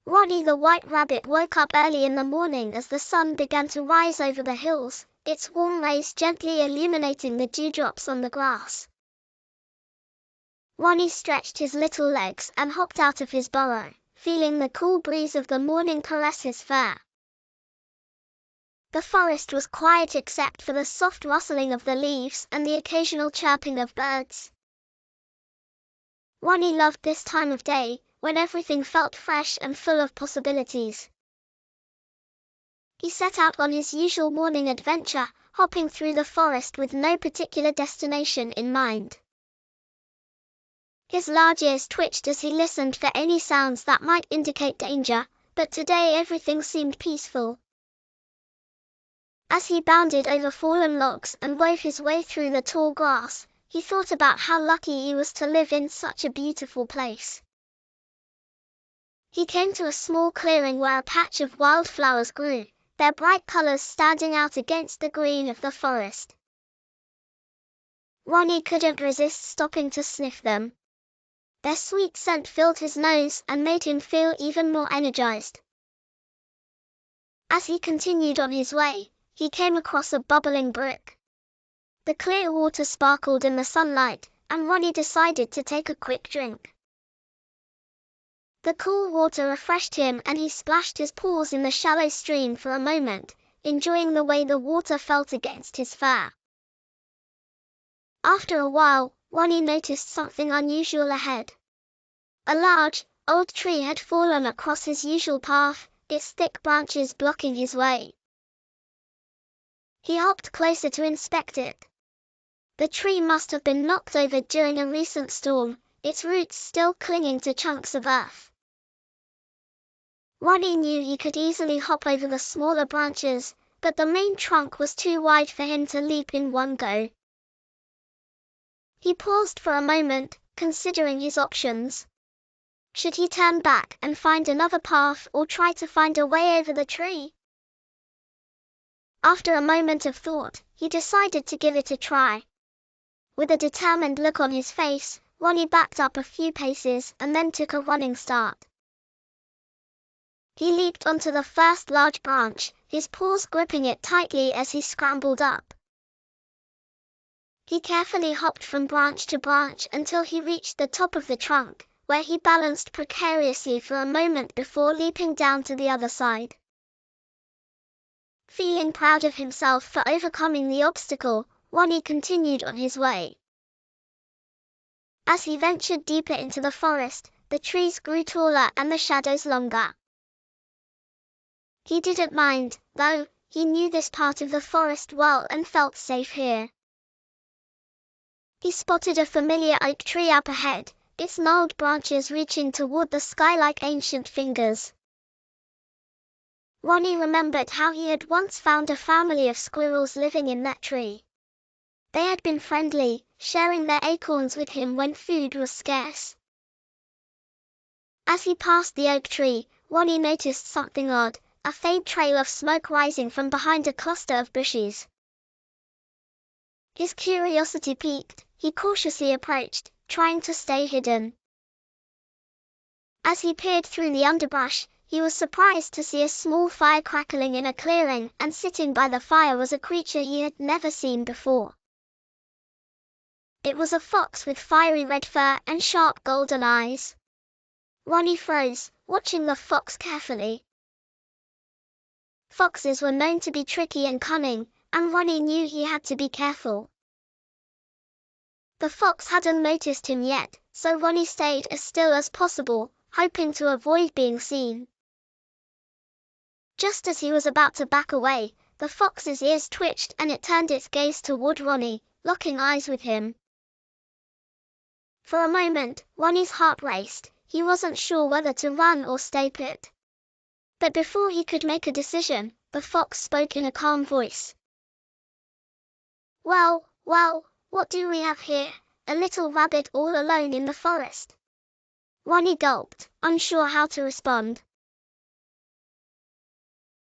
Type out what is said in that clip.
Roni the white rabbit woke up early in the morning as the sun began to rise over the hills, its warm rays gently illuminating the dewdrops on the grass. Roni stretched his little legs and hopped out of his burrow, feeling the cool breeze of the morning caress his fur. The forest was quiet except for the soft rustling of the leaves and the occasional chirping of birds. Roni loved this time of day, when everything felt fresh and full of possibilities. He set out on his usual morning adventure, hopping through the forest with no particular destination in mind. His large ears twitched as he listened for any sounds that might indicate danger, but today everything seemed peaceful. As he bounded over fallen logs and wove his way through the tall grass, he thought about how lucky he was to live in such a beautiful place. He came to a small clearing where a patch of wildflowers grew, their bright colors standing out against the green of the forest. Roni couldn't resist stopping to sniff them. Their sweet scent filled his nose and made him feel even more energized. As he continued on his way, he came across a bubbling brook. The clear water sparkled in the sunlight, and Roni decided to take a quick drink. The cool water refreshed him and he splashed his paws in the shallow stream for a moment, enjoying the way the water felt against his fur. After a while, Roni noticed something unusual ahead. A large, old tree had fallen across his usual path, its thick branches blocking his way. He hopped closer to inspect it. The tree must have been knocked over during a recent storm, its roots still clinging to chunks of earth. Roni knew he could easily hop over the smaller branches, but the main trunk was too wide for him to leap in one go. He paused for a moment, considering his options. Should he turn back and find another path or try to find a way over the tree? After a moment of thought, he decided to give it a try. With a determined look on his face, Roni backed up a few paces and then took a running start. He leaped onto the first large branch, his paws gripping it tightly as he scrambled up. He carefully hopped from branch to branch until he reached the top of the trunk, where he balanced precariously for a moment before leaping down to the other side. Feeling proud of himself for overcoming the obstacle, Roni continued on his way. As he ventured deeper into the forest, the trees grew taller and the shadows longer. He didn't mind, though. He knew this part of the forest well and felt safe here. He spotted a familiar oak tree up ahead, its gnarled branches reaching toward the sky like ancient fingers. Roni remembered how he had once found a family of squirrels living in that tree. They had been friendly, sharing their acorns with him when food was scarce. As he passed the oak tree, Roni noticed something odd, a faint trail of smoke rising from behind a cluster of bushes. His curiosity piqued, he cautiously approached, trying to stay hidden. As he peered through the underbrush, he was surprised to see a small fire crackling in a clearing, and sitting by the fire was a creature he had never seen before. It was a fox with fiery red fur and sharp golden eyes. Roni froze, watching the fox carefully. Foxes were known to be tricky and cunning, and Roni knew he had to be careful. The fox hadn't noticed him yet, so Roni stayed as still as possible, hoping to avoid being seen. Just as he was about to back away, the fox's ears twitched and it turned its gaze toward Roni, locking eyes with him. For a moment, Roni's heart raced. He wasn't sure whether to run or stay put. But before he could make a decision, the fox spoke in a calm voice. Well, what do we have here? A little rabbit all alone in the forest." Roni gulped, unsure how to respond.